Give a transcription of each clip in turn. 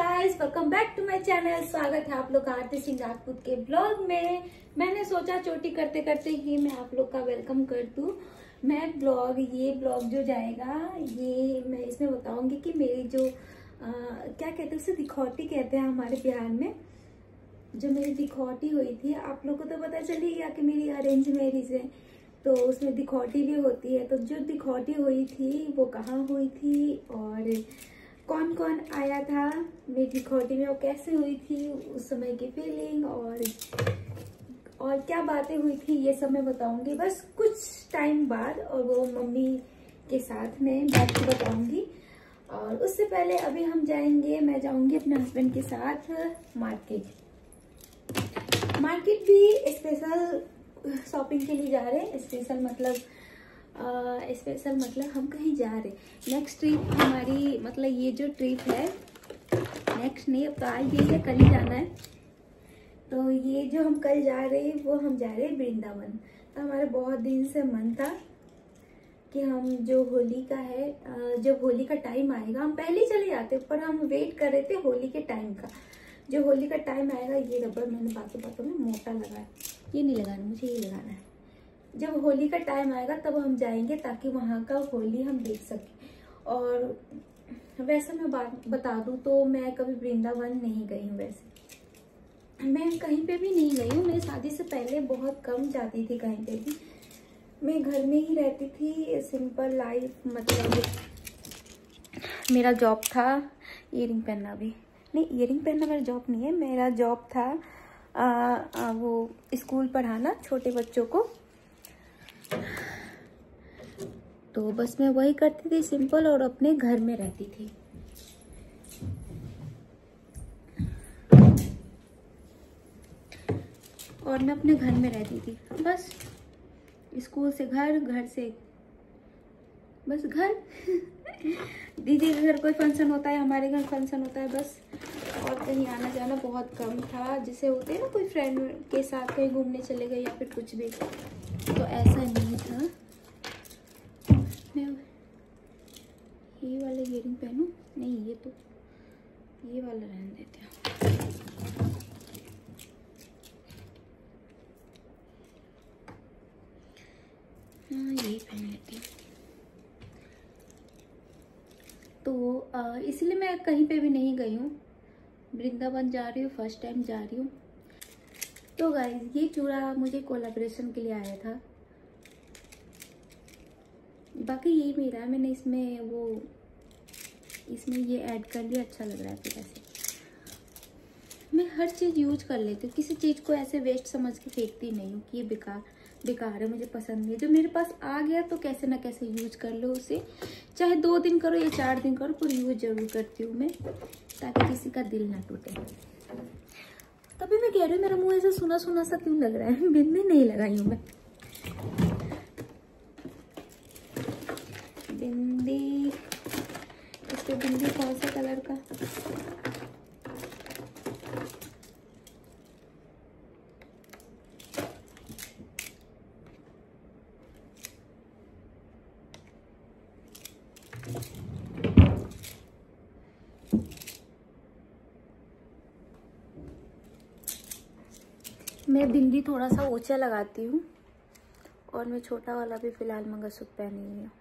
Guys, welcome back to my channel. स्वागत है आप लोग का आरती सिंह राजपूत के ब्लॉग में। मैंने सोचा चोटी करते करते ही मैं आप लोग का वेलकम कर दूं। ये ब्लॉग जो जाएगा, ये मैं इसमें बताऊंगी कि मेरी जो क्या कहते हैं उसे, दिखौटी कहते हैं हमारे बिहार में। जो मेरी दिखौटी हुई थी, आप लोग को तो पता चल ही गया कि मेरी अरेंज मैरिज है, तो उसमें दिखौटी भी होती है। तो जो दिखौटी हुई थी वो कहाँ हुई थी और कौन कौन आया था मेरी दिखौटी में, वो कैसे हुई थी, उस समय की फीलिंग और क्या बातें हुई थी, ये सब मैं बताऊंगी बस कुछ टाइम बाद। और वो मम्मी के साथ मैं बैठ के बताऊंगी। और उससे पहले अभी मैं जाऊंगी अपने हस्बैंड के साथ मार्केट भी स्पेशल शॉपिंग के लिए जा रहे हैं। स्पेशल मतलब हम कहीं जा रहे हैं। नेक्स्ट ट्रिप हमारी, मतलब ये जो ट्रिप है, नेक्स्ट नहीं, अब तो आज यही है, कल ही जाना है। तो ये जो हम कल जा रहे हैं वो हम जा रहे हैं वृंदावन। तो हमारे बहुत दिन से मन था कि हम जो होली का है, जब होली का टाइम आएगा हम पहले चले जाते, पर हम वेट कर रहे थे होली के टाइम का। जो होली का टाइम आएगा, ये रबर मैंने बातों में मोटा लगाया, ये नहीं लगाना, मुझे ये लगाना है। जब होली का टाइम आएगा तब हम जाएंगे, ताकि वहाँ का होली हम देख सकें। और वैसे मैं बता दूं तो मैं कभी वृंदावन नहीं गई हूँ। वैसे मैं कहीं पे भी नहीं गई हूँ। मैं शादी से पहले बहुत कम जाती थी कहीं पे भी। मैं घर में ही रहती थी, सिंपल लाइफ। मतलब मेरा जॉब था, ईयरिंग पहनना भी नहीं, ईयरिंग पहनना मेरा जॉब नहीं है। मेरा जॉब था वो स्कूल पढ़ाना छोटे बच्चों को। तो बस मैं वही करती थी सिंपल, और अपने घर में रहती थी। और मैं अपने घर में रहती थी, बस स्कूल से घर, घर से बस घर। दीदी के घर कोई फंक्शन होता है, हमारे घर फंक्शन होता है, बस। और कहीं आना जाना बहुत कम था। जैसे होते हैं ना, कोई फ्रेंड के साथ कहीं घूमने चले गए या फिर कुछ भी, तो ऐसा नहीं था। मैं ये वाला ईयरिंग पहनूं? नहीं, ये वाला रहने देते हैं। हाँ, यही पहन लेती हूँ। तो इसलिए मैं कहीं पे भी नहीं गई हूँ। वृंदावन जा रही हूँ, फर्स्ट टाइम जा रही हूँ। तो गाइस, ये चूड़ा मुझे कोलैबोरेशन के लिए आया था। बाकी यही मेरा है, मैंने इसमें ये ऐड कर लिया, अच्छा लग रहा है। फिर ऐसे मैं हर चीज़ यूज कर लेती हूँ, किसी चीज़ को ऐसे वेस्ट समझ के फेंकती नहीं हूँ कि ये बेकार है, मुझे पसंद नहीं है। जो मेरे पास आ गया तो कैसे ना कैसे यूज कर लो उसे, चाहे 2 दिन करो या 4 दिन करो, पर यूज जरूर करती हूँ मैं, ताकि किसी का दिल ना टूटे। तभी मैं कह रही हूँ, मेरा मुंह ऐसा सुना सुना सा क्यों लग रहा है। बिंदी नहीं लगाई हूँ मैं। बिंदी, इस पे बिंदी कौन सा कलर का? मैं बिंदी थोड़ा सा ऊंचा लगाती हूँ, और मैं छोटा वाला भी फिलहाल मंगलसूत्र पहनी हुई हूँ।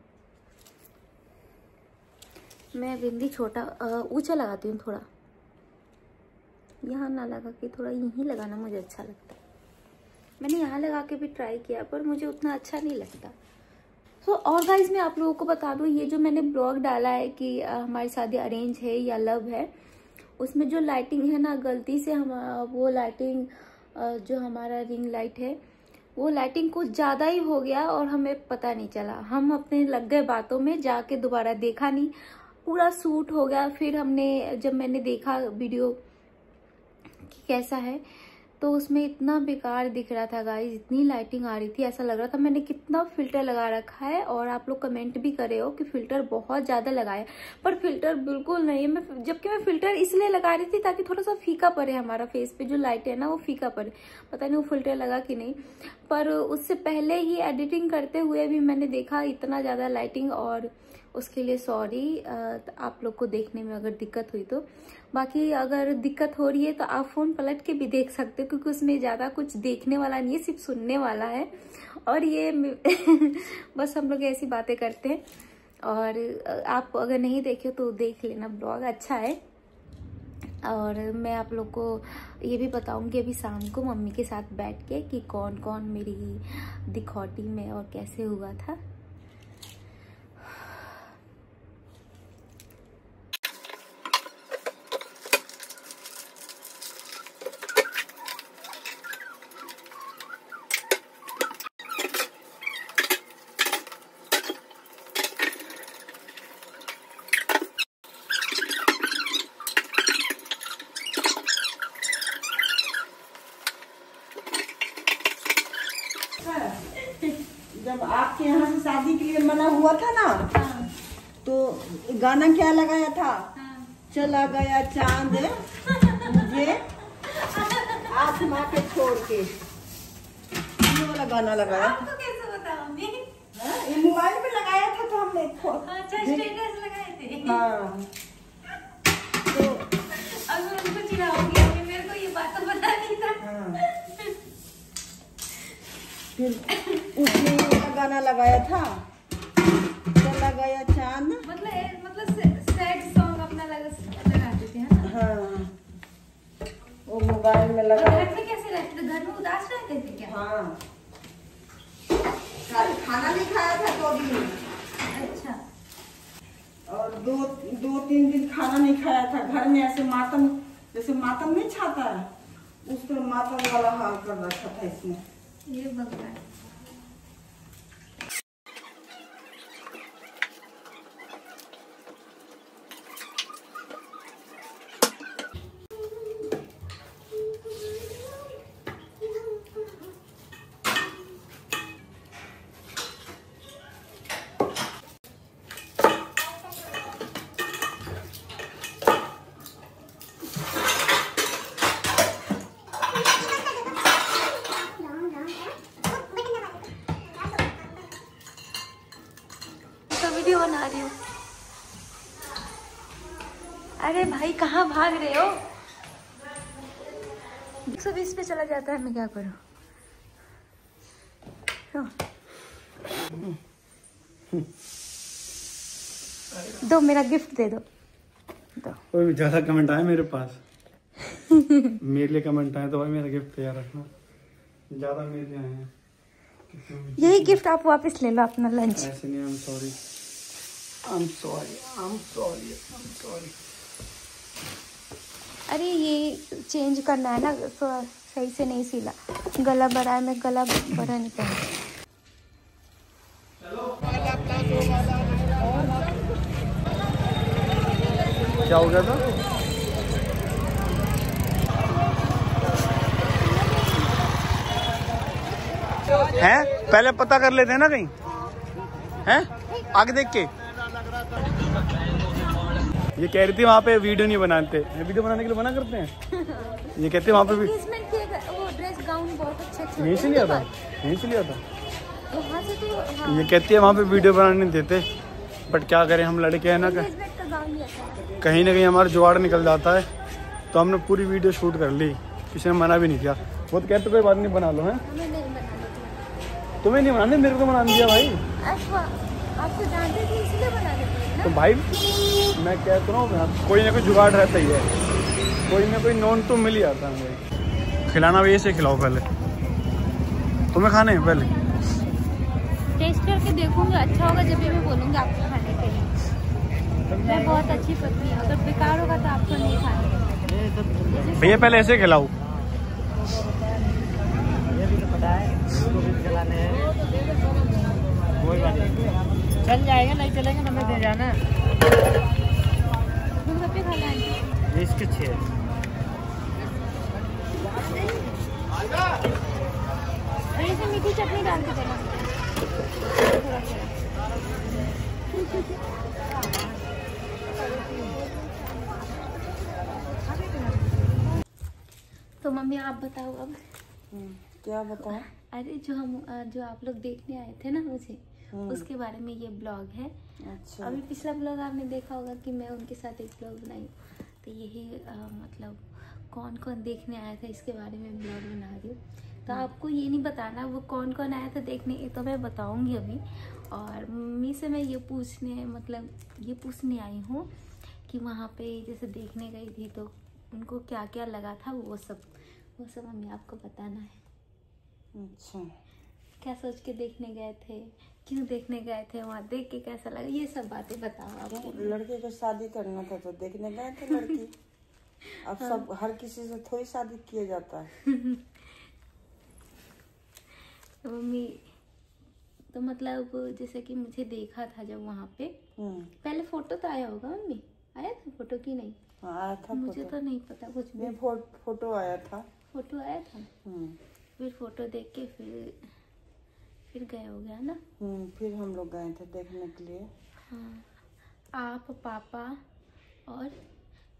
मैं बिंदी छोटा ऊंचा लगाती हूँ, थोड़ा यहाँ ना लगा के थोड़ा यहीं लगाना मुझे अच्छा लगता है। मैंने यहाँ लगा के भी ट्राई किया, पर मुझे उतना अच्छा नहीं लगता। तो और गाइस, मैं आप लोगों को बता दूँ, ये जो मैंने ब्लॉग डाला है कि हमारी शादी अरेंज है या लव है, उसमें जो लाइटिंग है ना, गलती से हम वो लाइटिंग, जो हमारा रिंग लाइट है, वो लाइटिंग कुछ ज़्यादा ही हो गया और हमें पता नहीं चला। हम अपने लग गए बातों में, जाके दोबारा देखा नहीं, पूरा शूट हो गया। फिर जब मैंने देखा वीडियो कि कैसा है, तो उसमें इतना बेकार दिख रहा था गाइस, इतनी लाइटिंग आ रही थी, ऐसा लग रहा था मैंने कितना फिल्टर लगा रखा है। और आप लोग कमेंट भी करे हो कि फिल्टर बहुत ज़्यादा लगाया, पर फिल्टर बिल्कुल नहीं है। जबकि मैं फिल्टर इसलिए लगा रही थी ताकि थोड़ा सा फीका पड़े, हमारा फेस पे जो लाइट है ना वो फीका पड़े। पता नहीं वो फिल्टर लगा कि नहीं, पर उससे पहले ही एडिटिंग करते हुए भी मैंने देखा इतना ज़्यादा लाइटिंग, और उसके लिए सॉरी। आप लोग को देखने में अगर दिक्कत हुई तो। बाकी अगर दिक्कत हो रही है तो आप फोन पलट के भी देख सकते हो, क्योंकि उसमें ज्यादा कुछ देखने वाला नहीं है, सिर्फ सुनने वाला है। और ये बस हम लोग ऐसी बातें करते हैं। और आप अगर नहीं देखे तो देख लेना, ब्लॉग अच्छा है। और मैं आप लोग को ये भी बताऊंगी अभी शाम को मम्मी के साथ बैठ के कि कौन कौन मेरी दिखौटी में और कैसे हुआ था। जब आपके यहाँ से शादी के लिए मना हुआ था ना, तो गाना क्या लगाया था? चला गया चांद मुझे आसमां पे छोड़ के, ये वाला गाना लगाया। आपको कैसे बताऊं मम्मी? ये मोबाइल में लगाया था तो हमने अच्छा स्टेटस लगाए थे। हाँ, तो अब मैं उनको चिढ़ाऊंगी, मेरे को ये बात तो पता नहीं था। हाँ। फिर उसने ये वाला गाना लगाया था, चला गया चांद। मतलब सैड सॉन्ग अपना लगाते थे, है ना? हाँ, वो मोबाइल में लगाया। घर में कैसे रहते थे? घर में उदास रहते थे क्या? हाँ, खाना नहीं खाया था 2 दिन। अच्छा। और दो तीन दिन खाना नहीं खाया था। घर में ऐसे मातम, जैसे मातम नहीं छाता है, उसको मातम वाला हाल कर रखा था इसने। ये भगवान। वीडियो बना रही हूँ। अरे भाई कहाँ भाग रहे हो? 120 पे चला जाता है, मैं क्या करूँ? दो, मेरा गिफ्ट दे दो। कोई ज्यादा कमेंट आए मेरे पास मेरे लिए कमेंट आए तो भाई मेरा गिफ्ट तैयार रखना। ज्यादा मेरे लिए आए हैं, यही गिफ्ट आप वापस ले लो अपना लंच। ऐसे नहीं। I'm sorry. अरे ये चेंज करना है ना, थोड़ा सही से नहीं सिला, गला बड़ा है, मैं गला बड़ा नहीं पहनती। क्या हो गया था? हैं? पहले पता कर लेते हैं ना कहीं, हैं? आगे देख के। ये कह रही थी वहाँ पे वीडियो नहीं बनाते, वीडियो बनाने के लिए मना करते हैं। ये कहते हैं वहाँ पे भी वो ड्रेस गाउन बहुत अच्छे यहीं से लिया था, यहीं से लिया था। वहाँ से तो हाँ। ये कहती है वहाँ पे वीडियो बनाने नहीं देते, बट क्या करें, हम लड़के हैं ना, कहीं ना कहीं हमारा जुगाड़ निकल जाता है। तो हमने पूरी वीडियो शूट कर ली, किसी ने मना भी नहीं किया। वो तो कहते कोई बात नहीं, बना लो। है तुम्हें नहीं बनाने, मेरे को बना दिया भाई। आपको जानते थे इसलिए बना देते ना? तो भाई मैं कहता हूँ कोई ना कोई जुगाड़ रहता ही है, कोई ना कोई नॉन तो मिल ही जाता है भाई। खिलाना भी ऐसे खिलाओ, पहले तुम्हें खाने हैं, पहले टेस्ट करके देखूंगी, अच्छा होगा जब भी मैं बोलूंगी आपको खाने के लिए। मैं बहुत अच्छी पत्नी हूँ, अगर बेकार होगा तो आपको नहीं खाने। भैया पहले ऐसे खिलाओ। चल जाएगा, नहीं चलेगा तो मैं दे जाना। गोलगप्पे खाना है इसके 6 ऐसे मीठी चटनी डाल के देना। तो मम्मी आप बताओ अब। क्या बताओ? अरे जो आप लोग देखने आए थे ना मुझे, उसके बारे में ये ब्लॉग है। अच्छा। अभी पिछला ब्लॉग आपने देखा होगा कि मैं उनके साथ एक ब्लॉग बनाई, तो यही मतलब कौन कौन देखने आया था इसके बारे में ब्लॉग बना रही हूँ। तो आपको ये नहीं बताना वो कौन कौन आया था देखने, ये तो मैं बताऊंगी अभी। और मम्मी से मैं ये पूछने आई हूँ कि वहाँ पे जैसे देखने गई थी तो उनको क्या क्या लगा था, वो सब मम्मी आपको बताना है। अच्छा। क्या सोच के देखने गए थे, क्यों देखने गए थे, वहाँ देख के कैसा लगा, ये सब बातें बताओ आप। लड़के को शादी करना था तो देखने गए थे लड़की। अब सब हर किसी से थोड़ी शादी किया जाता है। मम्मी तो मतलब जैसे कि मुझे देखा था जब वहाँ पे, पहले फोटो तो आया होगा मम्मी, आया था फोटो की नहीं? हाँ आया था। मुझे तो नहीं पता कुछ भी। फोटो आया था। फोटो आया था। फिर फोटो देख के फिर गए हो गया ना। फिर हम लोग गए थे देखने के लिए। हाँ, आप पापा और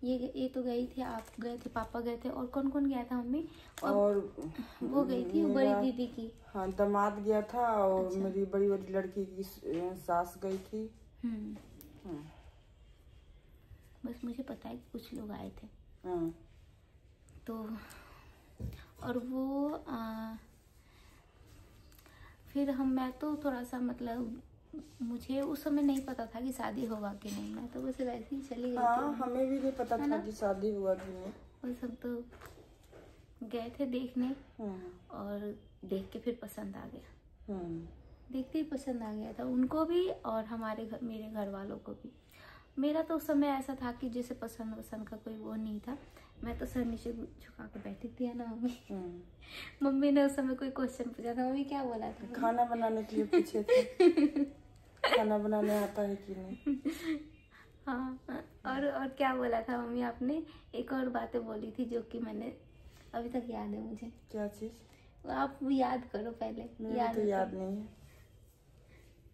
ये तो गई थी, आप गए थे, पापा गए थे, और कौन कौन गया था मम्मी? और वो गई थी बड़ी दीदी की। हाँ दामाद गया था और अच्छा। मेरी बड़ी बड़ी लड़की की सास गई थी। बस मुझे पता है कि कुछ लोग आए थे। हाँ। तो और वो फिर मैं तो थोड़ा सा मतलब मुझे उस समय नहीं पता था कि शादी होगा कि नहीं, मैं तो बस वैसे ही चली गई। हाँ हमें भी नहीं पता था कि शादी हुआ कि नहीं। वो सब तो गए थे देखने और देख के फिर पसंद आ गया। देखते ही पसंद आ गया था उनको भी और मेरे घर वालों को भी। मेरा तो उस समय ऐसा था कि जैसे पसंद का कोई वो नहीं था, मैं तो सर नीचे झुका के बैठी थी ना मम्मी। मम्मी ने उस समय कोई क्वेश्चन पूछा था, मम्मी क्या बोला था? खाना बनाने के लिए पूछे थे। खाना बनाने आता है कि नहीं? हाँ, और क्या बोला था मम्मी आपने? एक और बातें बोली थी जो कि मैंने अभी तक याद है मुझे। क्या चीज? आप याद करो पहले। याद नहीं है।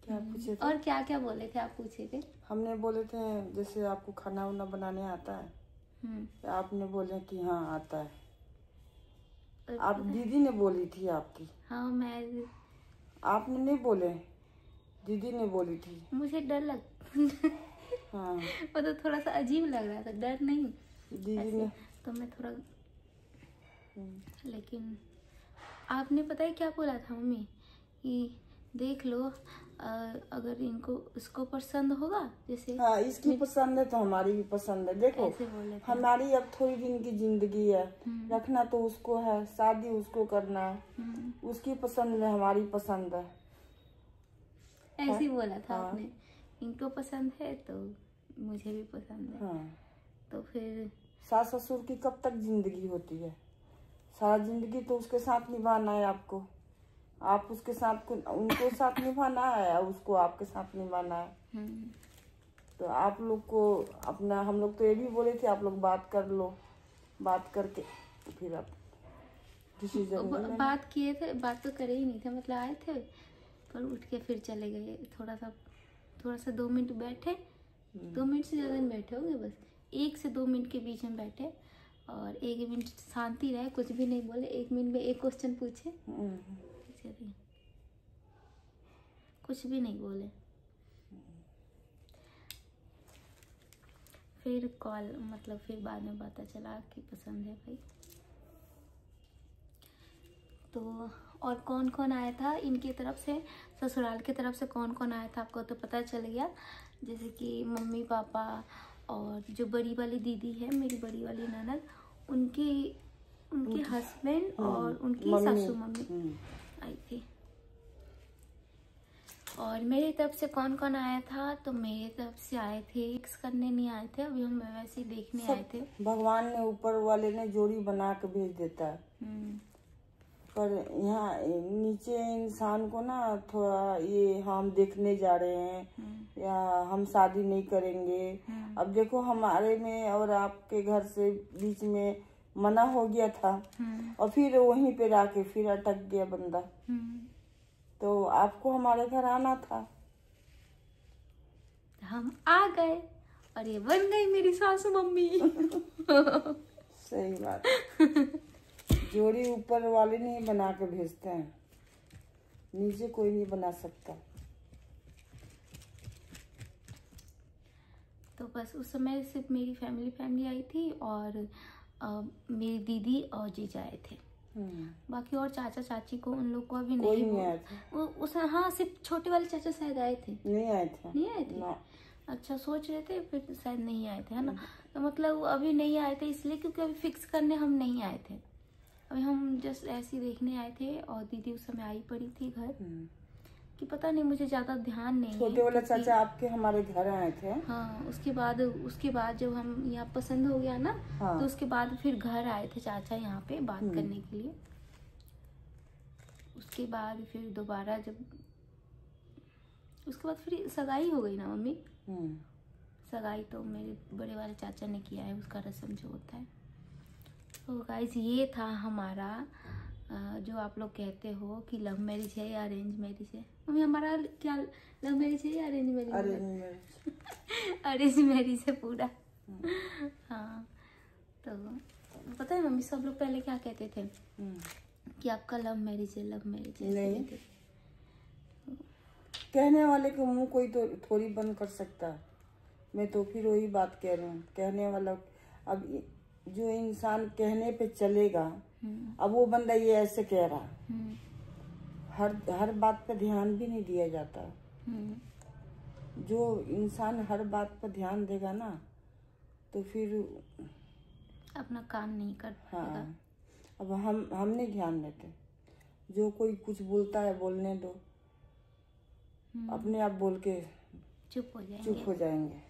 क्या पूछे थे? और क्या क्या बोले थे आप? पूछे थे हमने बोले थे जैसे आपको खाना वाना बनाने आता है? आपने बोले कि हाँ आता है। आप दीदी ने बोली थी आपकी। हाँ मैं आपने नहीं बोले, दीदी ने बोली थी। मुझे डर लग हाँ वो तो थोड़ा सा अजीब लग रहा था, डर नहीं दीदी ने। तो मैं थोड़ा लेकिन आपने पता है क्या बोला था मम्मी कि देख लो अगर इसको पसंद होगा जैसे। हाँ इसकी पसंद है तो हमारी भी पसंद है। देखो हमारी अब थोड़ी दिन की जिंदगी है, रखना तो उसको है, शादी उसको करना है, उसकी पसंद में हमारी पसंद है। ऐसे ही बोला था आपने, इनको पसंद है तो मुझे भी पसंद है। हाँ। तो फिर सास ससुर की कब तक जिंदगी होती है? सारा जिंदगी तो उसके साथ निभाना है आपको। आप उसके साथ उनको साथ निभाना है, उसको आपके साथ निभाना है। तो आप लोग को अपना, हम लोग तो ये भी बोले थे आप लोग बात कर लो, बात करके फिर आप डिसीजन बात किए थे। बात तो करे ही नहीं थे, मतलब आए थे पर उठ के फिर चले गए। थोड़ा सा 2 मिनट बैठे, 2 मिनट से ज्यादा नहीं बैठे होंगे, बस 1 से 2 मिनट के बीच में बैठे और 1 मिनट शांति रहे, कुछ भी नहीं बोले। 1 मिनट में एक क्वेश्चन पूछे, कुछ भी नहीं बोले। फिर कॉल मतलब फिर बाद में पता चला कि पसंद है भाई। तो और कौन कौन आया था इनकी तरफ से, ससुराल की तरफ से कौन कौन आया था आपको तो पता चल गया। जैसे कि मम्मी पापा और जो बड़ी वाली दीदी है, मेरी बड़ी वाली ननद, उनके हस्बैंड और उनकी सासू मम्मी आई थी। और मेरी तरफ से कौन कौन आया था? तो मेरी तरफ से आए थे, फिक्स करने नहीं आए थे, अभी हम वैसे ही देखने आए थे। भगवान ने ऊपर वाले ने जोड़ी बना के भेज देता है, पर यहाँ नीचे इंसान को ना थोड़ा ये हम देखने जा रहे हैं या हम शादी नहीं करेंगे। अब देखो हमारे में और आपके घर से बीच में मना हो गया था और फिर वहीं पे आके फिर अटक गया बंदा। तो आपको हमारे घर आना था, हम आ गए और ये बन गई मेरी सासू मम्मी। सही बात। जोड़ी ऊपर वाले नहीं बना के भेजते हैं, नीचे कोई नहीं बना सकता। तो बस उस समय सिर्फ मेरी फैमिली आई थी और मेरी दीदी और जीजा आए थे। बाकी और चाचा चाची को उन लोग को अभी कोई नहीं आया था। उस हाँ सिर्फ छोटे वाले चाचा शायद आए थे। नहीं आए थे ना। अच्छा सोच रहे थे फिर शायद नहीं आए थे, है ना। तो मतलब अभी नहीं आए थे इसलिए क्योंकि अभी फिक्स करने हम नहीं आए थे, अभी हम जस्ट ऐसे ही देखने आए थे। और दीदी उस समय आई पड़ी थी घर कि पता नहीं, मुझे ज्यादा ध्यान नहीं है। छोटे वाले चाचा आपके हमारे घर आए थे। हाँ उसके बाद जब हम यहाँ पसंद हो गया ना, हाँ। तो उसके बाद फिर घर आए थे चाचा यहाँ पे बात करने के लिए। उसके बाद फिर दोबारा उसके बाद फिर सगाई हो गई ना मम्मी। सगाई तो मेरे बड़े वाले चाचा ने किया है, उसका रस्म जो होता है। तो गाइस ये था हमारा जो आप लोग कहते हो कि लव मैरिज है या अरेंज मैरिज है। मम्मी हमारा क्या लव मैरिज है या अरेंज मैरिज? अरेंज मैरिज है पूरा। हाँ तो पता है मम्मी सब लोग पहले क्या कहते थे कि आपका लव मैरिज है, लव मैरिज है। नहीं, कहने वाले के मुंह कोई तो थोड़ी बंद कर सकता है। मैं तो फिर वही बात कह रही हूँ, कहने वाला अब जो इंसान कहने पे चलेगा, अब वो बंदा ये ऐसे कह रहा, हर बात पे ध्यान भी नहीं दिया जाता। जो इंसान हर बात पर ध्यान देगा ना तो फिर अपना काम नहीं कर पाएगा। हाँ, अब हम नहीं ध्यान देते। जो कोई कुछ बोलता है बोलने दो, अपने आप बोल के चुप हो जाएंगे।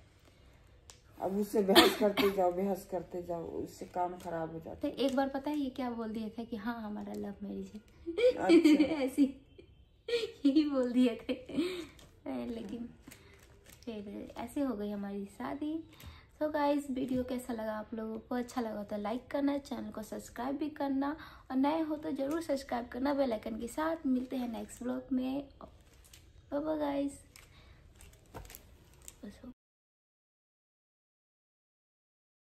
अब उससे बहस करते जाओ, उससे काम खराब हो जाता है। तो एक बार पता है ये क्या बोल दिए थे कि हाँ हमारा लव मैरिज है। अच्छा। ऐसी यही बोल दिए थे, लेकिन फिर ऐसे हो गई हमारी शादी। तो गाइस वीडियो कैसा लगा आप लोगों को? अच्छा लगा तो लाइक करना, चैनल को सब्सक्राइब भी करना, और नए हो तो जरूर सब्सक्राइब करना बेल आइकन के साथ। मिलते हैं नेक्स्ट व्लॉग में। Bye bye guys.